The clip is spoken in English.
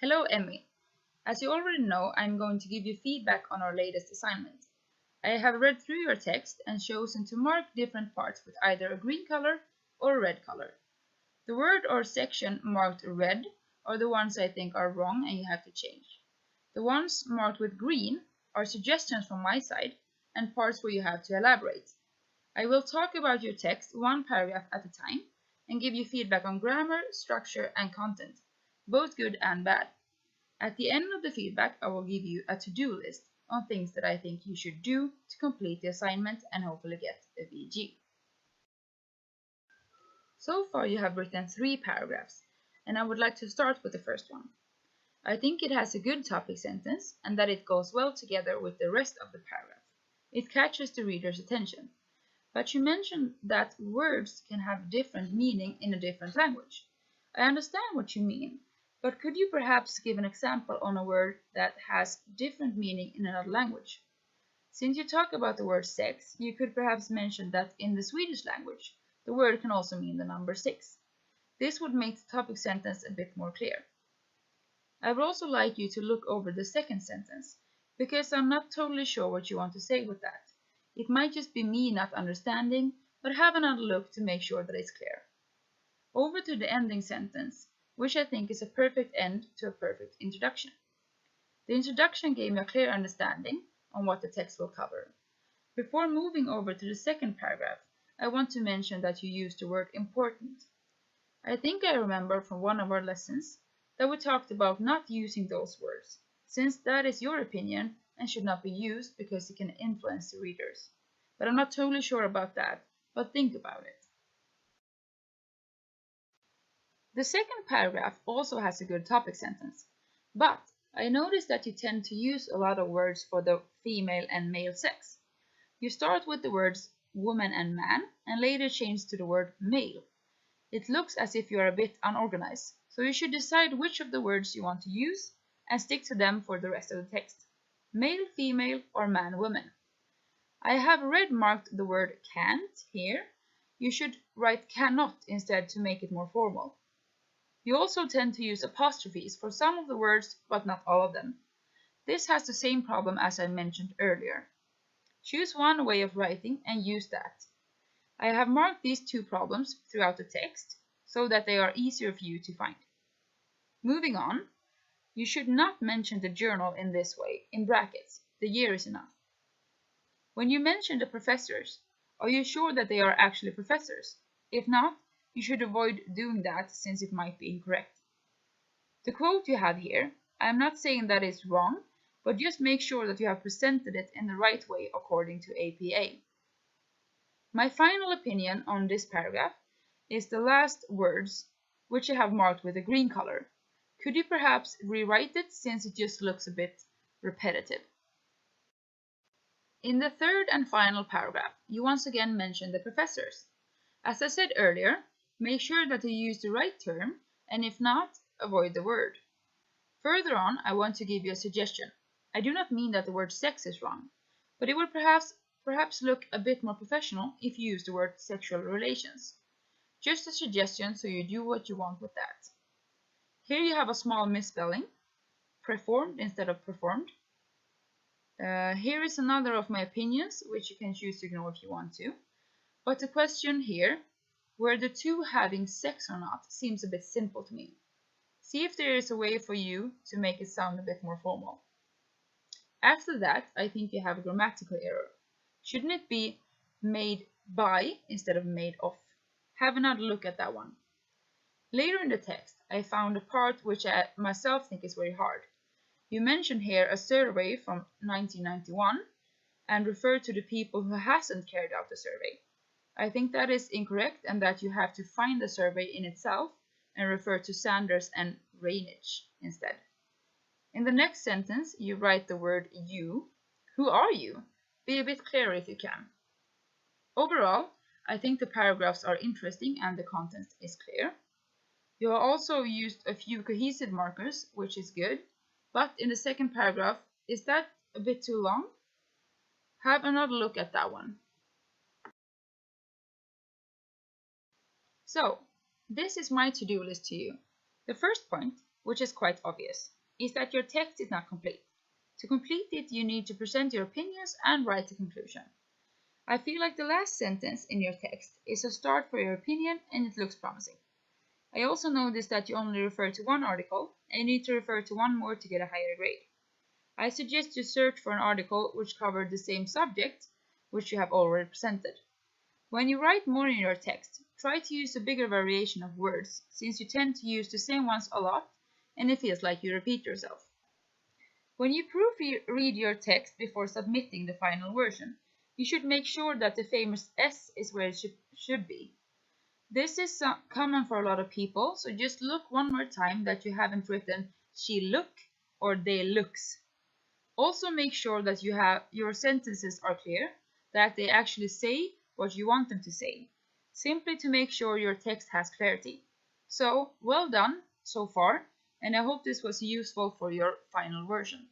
Hello, Emmy. As you already know, I'm going to give you feedback on our latest assignment. I have read through your text and chosen to mark different parts with either a green color or a red color. The word or section marked red are the ones I think are wrong and you have to change. The ones marked with green are suggestions from my side and parts where you have to elaborate. I will talk about your text one paragraph at a time and give you feedback on grammar, structure, and content, both good and bad. At the end of the feedback, I will give you a to-do list on things that I think you should do to complete the assignment and hopefully get a VG. So far you have written 3 paragraphs, and I would like to start with the first one. I think it has a good topic sentence and that it goes well together with the rest of the paragraph. It catches the reader's attention. But you mentioned that words can have different meaning in a different language. I understand what you mean, but could you perhaps give an example on a word that has different meaning in another language? Since you talk about the word sex, you could perhaps mention that in the Swedish language, the word can also mean the number 6. This would make the topic sentence a bit more clear. I would also like you to look over the second sentence, because I'm not totally sure what you want to say with that. It might just be me not understanding, but have another look to make sure that it's clear. Over to the ending sentence, which I think is a perfect end to a perfect introduction. The introduction gave me a clear understanding on what the text will cover. Before moving over to the second paragraph, I want to mention that you used the word important. I think I remember from one of our lessons that we talked about not using those words, since that is your opinion and should not be used because it can influence the readers. But I'm not totally sure about that, but think about it. The second paragraph also has a good topic sentence, but I noticed that you tend to use a lot of words for the female and male sex. You start with the words woman and man and later change to the word male. It looks as if you are a bit unorganized, so you should decide which of the words you want to use and stick to them for the rest of the text. Male, female, or man, woman. I have red marked the word can't here. You should write cannot instead to make it more formal. You also tend to use apostrophes for some of the words, but not all of them. This has the same problem as I mentioned earlier. Choose one way of writing and use that. I have marked these 2 problems throughout the text so that they are easier for you to find. Moving on, you should not mention the journal in this way, in brackets. The year is enough. When you mention the professors, are you sure that they are actually professors? If not, you should avoid doing that since it might be incorrect. The quote you have here, I am not saying that it's wrong, but just make sure that you have presented it in the right way according to APA. My final opinion on this paragraph is the last words, which I have marked with a green color. Could you perhaps rewrite it since it just looks a bit repetitive? In the third and final paragraph, you once again mention the professors. As I said earlier, make sure that you use the right term, and if not, avoid the word. Further on, I want to give you a suggestion. I do not mean that the word sex is wrong, but it would perhaps look a bit more professional if you use the word sexual relations. Just a suggestion so you do what you want with that. Here you have a small misspelling, performed instead of performed. Here is another of my opinions, which you can choose to ignore if you want to. But the question here, were the 2 having sex or not, seems a bit simple to me. See if there is a way for you to make it sound a bit more formal. After that, I think you have a grammatical error. Shouldn't it be made by instead of made of? Have another look at that one. Later in the text, I found a part which I myself think is very hard. You mention here a survey from 1991 and refer to the people who hasn't carried out the survey. I think that is incorrect and that you have to find the survey in itself and refer to Sanders and Rainage instead. In the next sentence, you write the word you. Who are you? Be a bit clearer if you can. Overall, I think the paragraphs are interesting and the content is clear. You have also used a few cohesive markers, which is good, but in the second paragraph, is that a bit too long? Have another look at that one. So, this is my to-do list to you. The first point which is quite obvious, is that your text is not complete. To complete it, you need to present your opinions and write a conclusion. I feel like the last sentence in your text is a start for your opinion and it looks promising. I also noticed that you only refer to one article and you need to refer to one more to get a higher grade. I suggest you search for an article which covered the same subject which you have already presented. When you write more in your text, try to use a bigger variation of words since you tend to use the same ones a lot and it feels like you repeat yourself. When you proofread your text before submitting the final version, you should make sure that the famous S is where it should be. This is common for a lot of people, so just look one more time that you haven't written she look or they looks. Also make sure that your sentences are clear, that they actually say what you want them to say, simply to make sure your text has clarity. So, well done so far, and I hope this was useful for your final version.